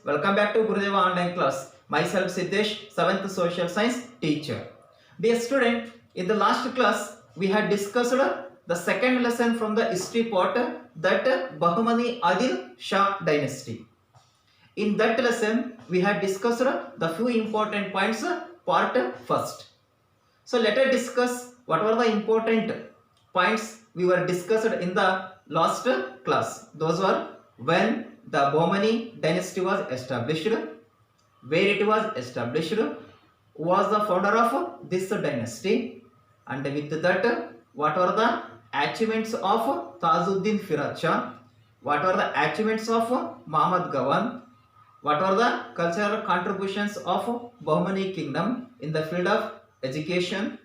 Welcome back to Gurudeva online class. Myself Siddesh, 7th social science teacher. Dear student, in the last class we had discussed the second lesson from the history part, that Bahmani Adil Shah dynasty. In that lesson we had discussed the few important points, part first. So let us discuss what were the important points we were discussed in the last class. Those were when the Bahmani dynasty was established, where it was established, who was the founder of this dynasty, and with that what were the achievements of Tajuddin Firaj Shah, what were the achievements of Muhammad Gawan, what were the cultural contributions of Bahmani kingdom in the field of education,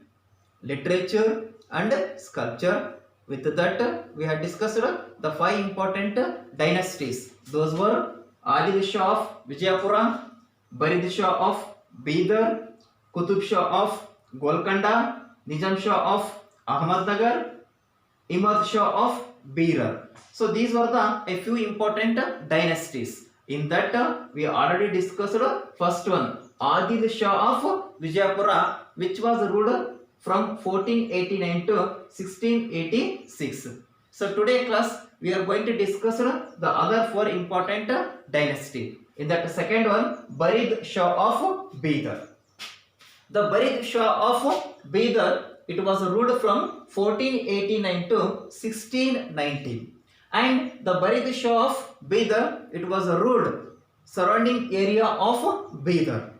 literature and sculpture. With that we had discussed the 5 important dynasties. Those were Adil Shah of Vijayapura, Barid Shah of Bidar, Qutub Shah of Golconda, Nizam Shah of Ahmednagar, Imad Shah of Berar. So these were a few important dynasties. In that we already discussed first one, Adil Shah of Vijayapura, which was ruled from 1489 to 1686. So today class we are going to discuss the other 4 important dynasty. In that second one, Barid Shah of Bidar. The Barid Shah of Bidar, it was ruled from 1489 to 1619. And the Barid Shah of Bidar, it was ruled surrounding area of Bidar.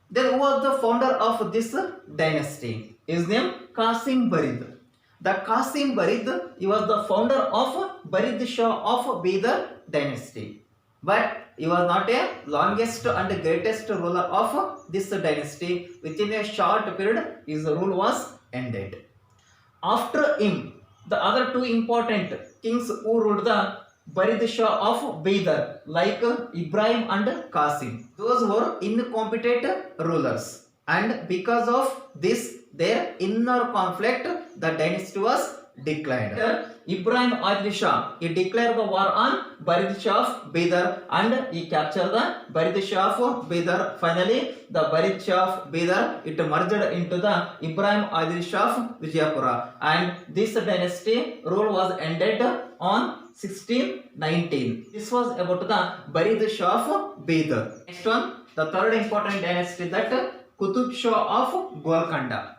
Then who was the founder of this dynasty? His name Qasim Barid. The Qasim Barid, he was the founder of Barid Shah of Bidar dynasty. But he was not a longest and greatest ruler of this dynasty. Within a short period, his rule was ended. After him, the other 2 important kings who ruled the Barid Shah of Bidar, like Ibrahim and Qasim, those were incompetent rulers, and because of this their inner conflict, the dynasty was declined. Ibrahim Adil Shah, he declared the war on Barid Shah of Bidar and he captured the Barid Shah of Bidar. Finally, the Barid Shah of Bidar, it merged into the Ibrahim Adil Shah of Vijayapura, and this dynasty rule was ended on 1619. This was about the Barid Shah of Bidar. Next one, the third important dynasty, that Qutub Shah of Golconda.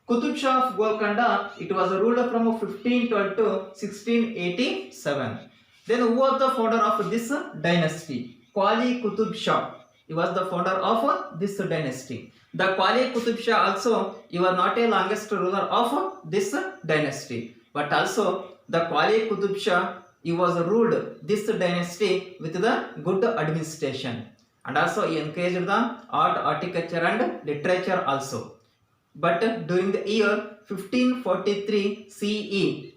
Qutub Shah of Golconda, it was ruled from 1512 to 1687. Then who was the founder of this dynasty? Qali Qutub Shah. He was the founder of this dynasty. The Qali Qutub Shah also, he was not a longest ruler of this dynasty, but also the Qali Qutub Shah, he was ruled this dynasty with the good administration, and also he encouraged the art, architecture and literature also. But during the year 1543 CE,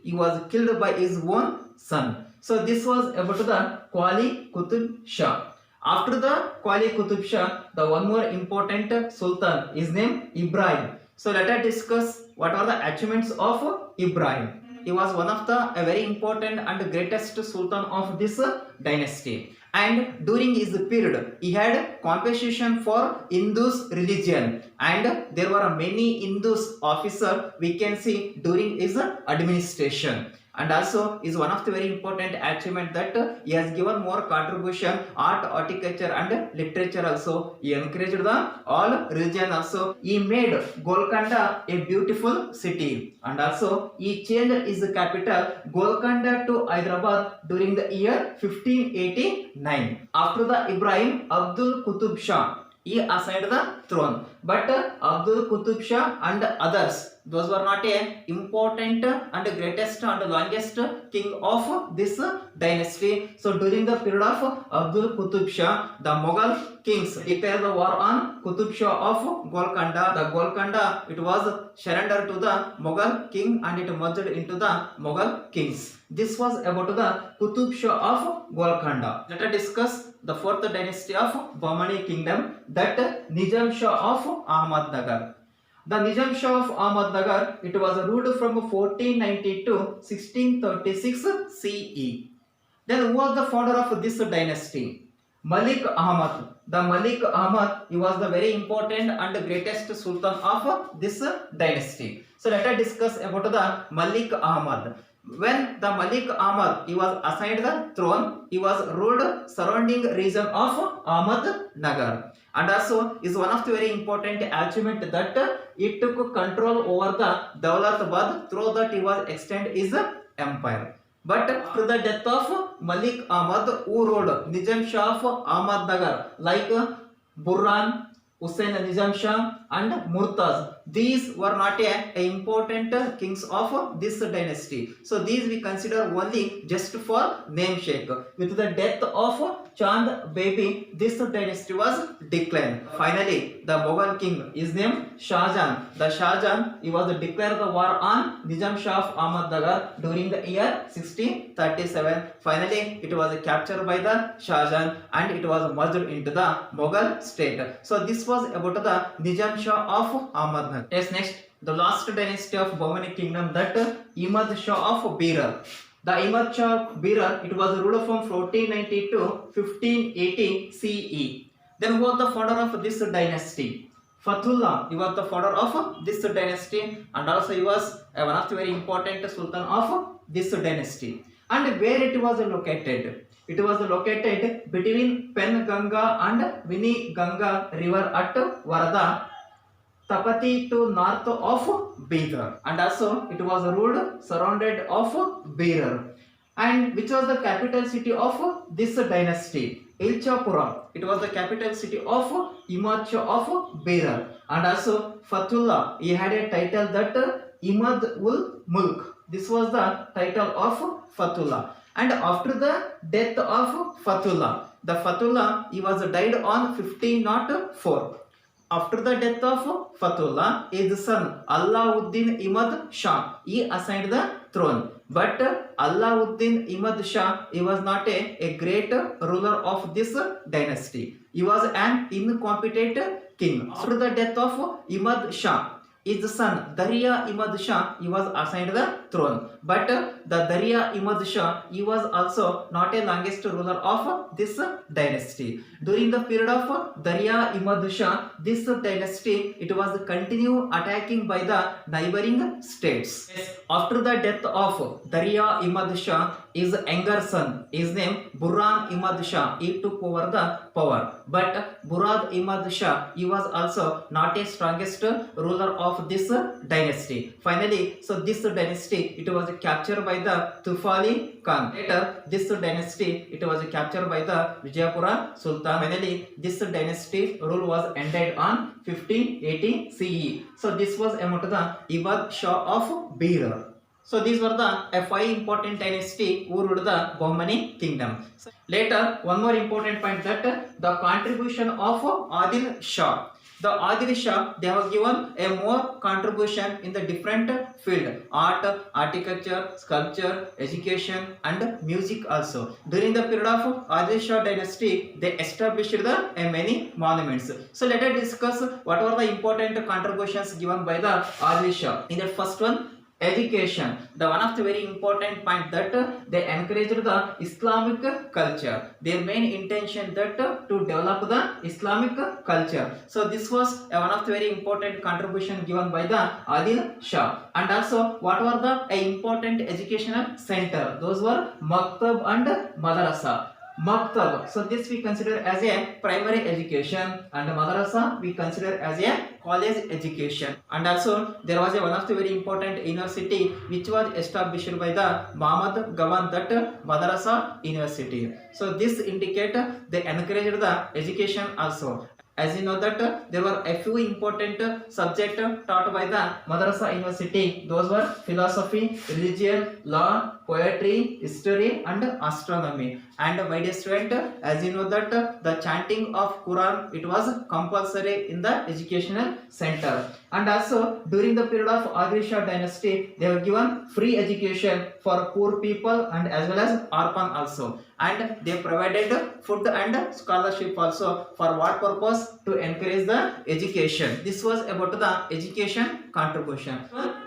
he was killed by his own son. So this was about the Qali Qutub Shah. After the Qali Qutub Shah, the one more important sultan is named Ibrahim. So let us discuss what are the achievements of Ibrahim. He was one of the very important and greatest sultan of this dynasty. And during his period, he had competition for Hindus religion, and there were many Hindus officers we can see during his administration. And also is one of the very important achievement that he has given more contribution, art, architecture and literature also. He encouraged the all religion also. He made Golconda a beautiful city, and also he changed his capital Golconda to Hyderabad during the year 1589. After the Ibrahim, Abdul Qutub Shah, he assigned the throne, but Abdul Qutub Shah and others, those were not a important and greatest and longest king of this dynasty. So during the period of Abdul Qutub Shah, the Mughal kings declared the war on Qutub Shah of Golconda. The Golconda, it was surrendered to the Mughal king and it merged into the Mughal kings. This was about the Qutub Shah of Golconda. Let us discuss the 4th dynasty of Bahmani kingdom, that Nizam Shah of Ahmednagar. The Nizam Shah of Ahmednagar, it was ruled from 1490 to 1636 CE. Then who was the founder of this dynasty? Malik Ahmad. The Malik Ahmad, he was the very important and greatest sultan of this dynasty. So let us discuss about the Malik Ahmad. When the Malik Ahmad, he was assigned the throne, he was ruled surrounding region of Ahmad Nagar. And also is one of the very important achievement that he took control over the Dawlatabad, through that he was extend his empire. But after the death of Malik Ahmad, who ruled Nizam Shah of Ahmad Nagar, like Burhan, Hussain Nizam Shah and Murtaz, these were not a important kings of this dynasty. So these we consider only just for namesake. With the death of Chand Baby, this dynasty was declined. Finally, the Mughal king is named Shah Jahan. The Shah Jahan, he was declared the war on Nizam Shah of Ahmad Nagar during the year 1637. Finally, it was captured by the Shah Jahan and it was merged into the Mughal state. So this was about the Nizam Shah of Ahmad Nagar. Yes, next, the last dynasty of Bahmani kingdom, that Imad Shah of Berar. The Imad Shah of Berar, it was ruled from 1490 to 1580 CE. Then who was the founder of this dynasty? Fathullah, he was the founder of this dynasty, and also he was one of the very important sultan of this dynasty. And where it was located? It was located between Pen Ganga and Vini Ganga river at Varda, Tapati to north of Bidar, and also it was ruled surrounded of Berar. And which was the capital city of this dynasty? Ilchapura. It was the capital city of Imad Shah of Berar. And also Fathullah, he had a title that Imad ul Mulk. This was the title of Fathullah. And after the death of Fathullah, the Fathullah, he was died on 1504. After the death of Fathullah, his son Alauddin Imad Shah, he assigned the throne. But Alauddin Imad Shah, he was not a great ruler of this dynasty. He was an incompetent king. After the death of Imad Shah, his son Darya Imad Shah, he was assigned the throne. But the Darya Imad Shah, he was also not a longest ruler of this dynasty. During the period of Darya Imad Shah, this dynasty, it was continue attacking by the neighboring states. After the death of Darya Imad Shah, his younger son is named Burhan Imad Shah. He took over the power. But Burhan Imad Shah, he was also not a strongest ruler of this dynasty. Finally, so this dynasty, it was captured by the Tufali Khan. Later, this dynasty, it was captured by the Vijayapura Sultan. Finally, this dynasty rule was ended on 1580 CE. So this was about the Imad Shah of Berar. So these were the 5 important dynasty who ruled the Bahmani kingdom. So later, one more important point, that the contribution of Adil Shah. The Adil Shah, they have given a more contribution in the different field: art, architecture, sculpture, education and music also. During the period of Adil Shah dynasty, they established the many monuments. So let us discuss what were the important contributions given by the Adil Shah. In the first one, education. The one of the very important point, that they encouraged the Islamic culture. Their main intention that to develop the Islamic culture. So this was one of the very important contribution given by the Adil Shah. And also what were the important educational center? Those were Maktab and Madrasa. Maktab, so this we consider as a primary education, and Madrasa we consider as a college education. And also there was one of the very important university which was established by the Muhammad Gawan, that Madrasa University. So this indicate they encouraged the education also. As you know that there were a few important subjects taught by the Madrasa University. Those were philosophy, religion, law, poetry, history and astronomy. And my dear student, as you know that the chanting of Quran, it was compulsory in the educational center. And also during the period of Adil Shah dynasty, they were given free education for poor people and as well as orphan also. And they provided food and scholarship also. For what purpose? To encourage the education. This was about the education contribution.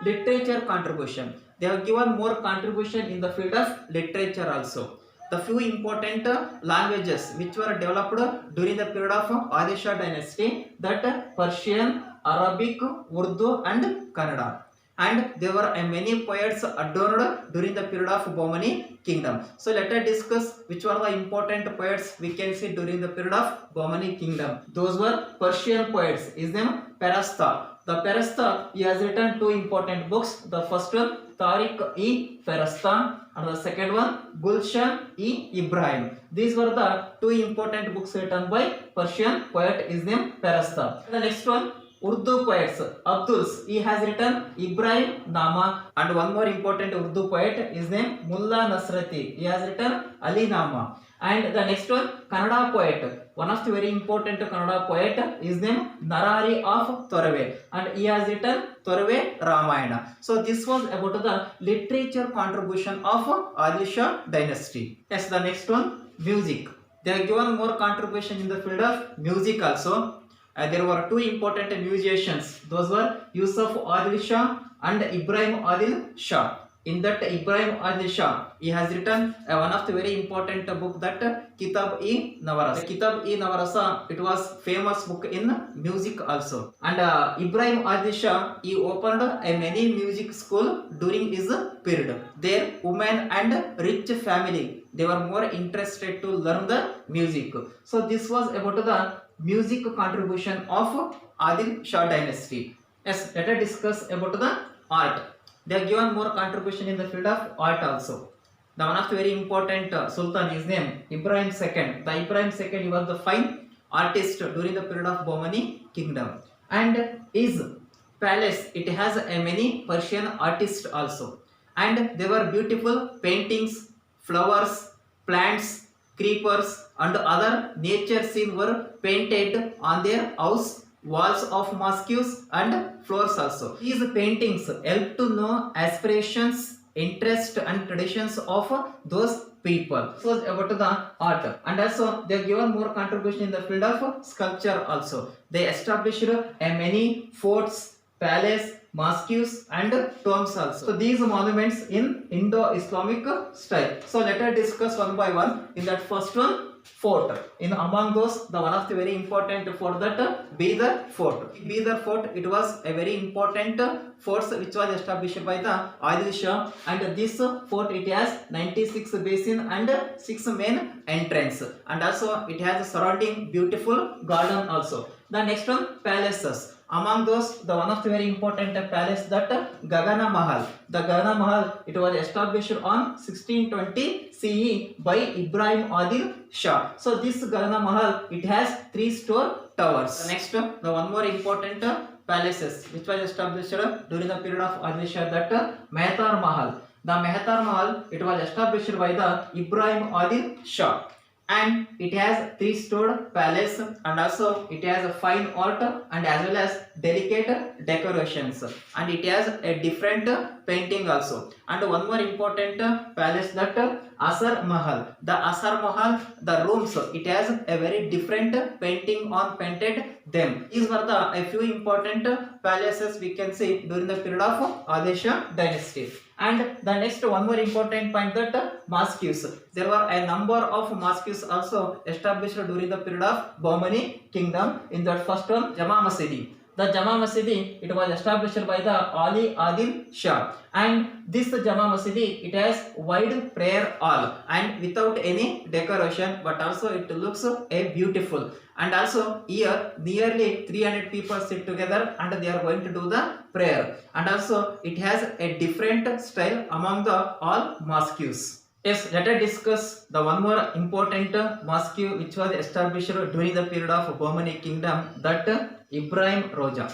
Literature contribution. They have given more contribution in the field of literature also. the few important languages which were developed during the period of Adil Shah dynasty, that Persian, Arabic, Urdu and Kannada. And there were many poets adorned during the period of Bahmani kingdom. So let us discuss which were the important poets we can see during the period of Bahmani kingdom. Those were Persian poets. His name Perasta. The Perasta, he has written two important books. The first one, Tariq-e-Ferasta, and the second one, Gulshan-e-Ibrahim. These were the two important books written by Persian poet. His name Perasta. The next one, Urdu poets, Abduls, he has written Ibrahim Nama, and one more important Urdu poet, his name Mulla Nasrati, he has written Ali Nama. And the next one, Kannada poet, one of the very important Kannada poet, his name Narari of Torve, and he has written Torve Ramayana. So this was about the literature contribution of Adil Shah dynasty. Yes, the next one, music. They have given more contribution in the field of music also. There were two important musicians. Those were Yusuf Adil Shah and Ibrahim Adil Shah. In that Ibrahim Adil Shah, he has written one of the very important book, that Kitab-e-Navarasa. Kitab-e-Navarasa, it was famous book in music also. And Ibrahim Adil Shah, he opened a many music school during his period. Their women and rich family, they were more interested to learn the music. So this was about the music contribution of Adil Shah dynasty. Yes, let us discuss about the art. They have given more contribution in the field of art also. The one of the very important Sultan is named Ibrahim II. The Ibrahim II, he was the fine artist during the period of Bahmani kingdom. And his palace, it has a many Persian artists also. And there were beautiful paintings, flowers, plants, creepers and other nature scenes were painted on their house walls of mosques and floors also. These paintings help to know aspirations, interest and traditions of those people. This was about the art. And also they have given more contribution in the field of sculpture also. They established many forts, palace, mosques and tombs also. So these monuments in Indo-Islamic style. So let us discuss one by one. In that first one, fort. In among those, the one of the very important fort, that Bidar Fort. Bidar Fort, it was a very important fort which was established by the Adil Shah, and this fort, it has 96 basin and 6 main entrance, and also it has a surrounding beautiful garden also. The next one, palaces. Among those, the one of the very important palace, that Gagana Mahal. The Gagana Mahal, it was established on 1620 CE by Ibrahim Adil Shah. So this Gagana Mahal, it has 3-story towers. Next, the one more important palaces which was established during the period of Adil Shah, that Mehtar Mahal. The Mehtar Mahal, it was established by the Ibrahim Adil Shah. And it has 3-story palace, and also it has a fine art and as well as delicate decorations, and it has a different painting also. And one more important palace, that Asar Mahal. The Asar Mahal, the rooms, it has a very different painting on painted them. These were the a few important palaces we can see during the period of Adil Shah dynasty. And the next one more important point, that mosques. There were a number of mosques also established during the period of Bahmani kingdom. In that first one, Jama Masjid. The Jama Masjid, it was established by the Ali Adil Shah, and this Jama Masjid, it has wide prayer hall and without any decoration, but also it looks a beautiful. And also here nearly 300 people sit together and they are going to do the prayer. And also it has a different style among the all mosques. Yes, let us discuss the one more important mosque which was established during the period of Bahmani kingdom, that Ibrahim Roja.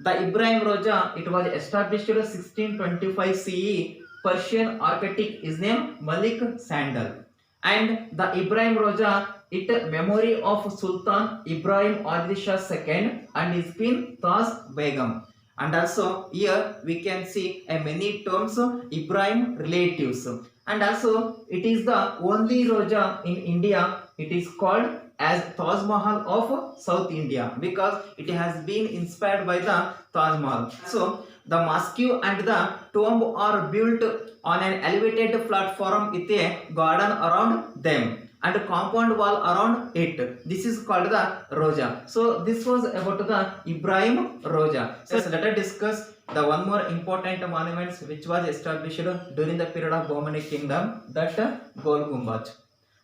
The Ibrahim Roja, it was established 1625 CE. Persian architect is named Malik Sandal. And the Ibrahim Roja, it memory of Sultan Ibrahim Adil Shah II and his queen Taz Begum. And also here we can see a many terms Ibrahim relatives. And also it is the only Roja in India. It is called as Taj Mahal of South India because it has been inspired by the Taj Mahal. So the mosque and the tomb are built on an elevated platform with a garden around them and a compound wall around it. This is called the Roja. So this was about the Ibrahim Roja. So let us discuss the one more important monuments which was established during the period of Bahmani kingdom, that Gol Gumbaz.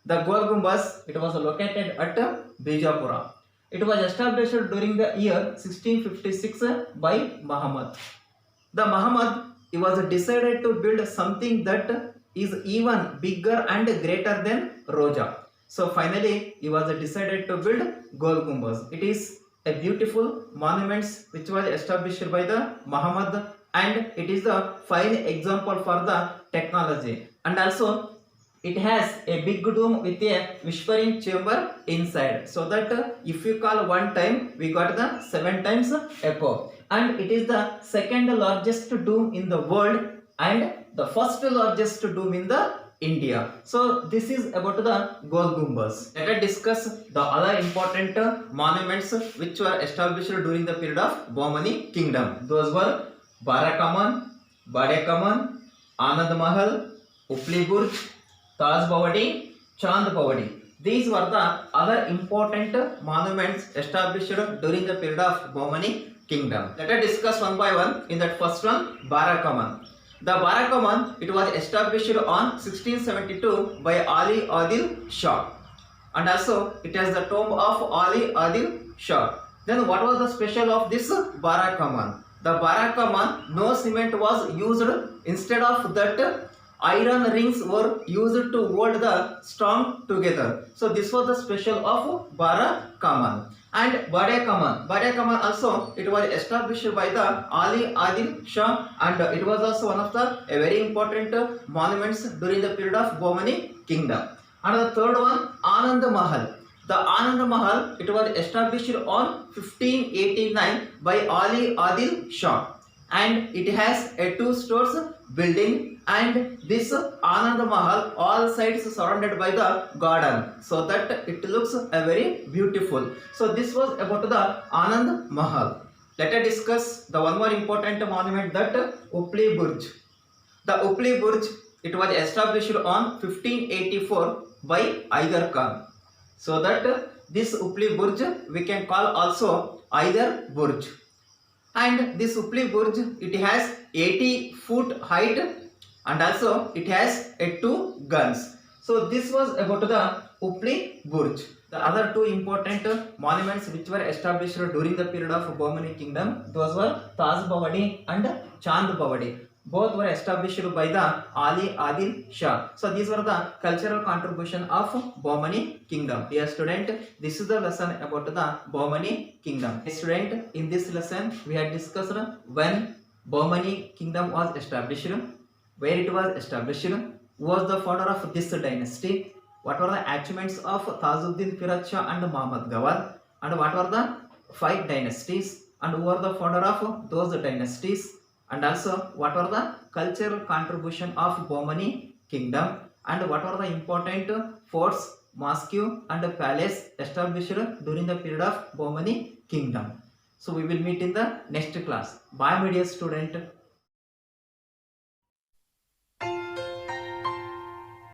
The Gol Gumbaz, it was located at Bijapura. It was established during the year 1656 by Muhammad. The Muhammad, he was decided to build something that is even bigger and greater than Roja. So finally, he was decided to build Gol Gumbaz. It is a beautiful monument which was established by the Muhammad, and it is the fine example for the technology. And also it has a big dome with a whispering chamber inside, so that if you call one time, we got the 7 times echo. And it is the second largest dome in the world and the first largest dome in the India. So this is about the Gol Gumbaz. Let us discuss the other important monuments which were established during the period of Bahmani kingdom. Those were Barakaman, Badekaman, Anand Mahal, Upli Burj, Taj Bawadi, Chand Bawadi. These were the other important monuments established during the period of Bahmani kingdom. Let us discuss one by one. In that first one, Barakaman. The Barakaman, it was established on 1672 by Ali Adil Shah, and also it has the tomb of Ali Adil Shah. Then what was the special of this Barakaman? The Barakaman, no cement was used. Instead of that, iron rings were used to hold the stone together. So this was the special of Barakaman. And Badekaman also, it was established by the Ali Adil Shah, and it was also one of the very important monuments during the period of Bahmani kingdom. And the third one, Anand Mahal. The Anand Mahal, it was established on 1589 by Ali Adil Shah, and it has a 2 stories building, and this Anand Mahal all sides surrounded by the garden, so that it looks very beautiful. So this was about the Anand Mahal. Let us discuss the one more important monument, that Upli Burj. The Upli Burj, it was established on 1584 by Aider Khan. So that this Upli Burj we can call also Aider Burj. And this Upli Burj, it has 80-foot height, and also it has 2 guns. So this was about the Upli Burj. The other 2 important monuments which were established during the period of Bahmani kingdom, those were Taj Bawadi and Chand Bawadi. Both were established by the Ali Adil Shah. So these were the cultural contribution of Bahmani kingdom. Dear student, this is the lesson about the Bahmani kingdom. Student, in this lesson we had discussed when Bahmani kingdom was established, where it was established, who was the founder of this dynasty, what were the achievements of Tajuddin Firuz Shah and Muhammad Gawad, and what were the 5 dynasties, and who were the founder of those dynasties, and also what were the cultural contribution of Bahmani kingdom, and what were the important forts, mosque and palace established during the period of Bahmani kingdom. So we will meet in the next class. Bye my dear student.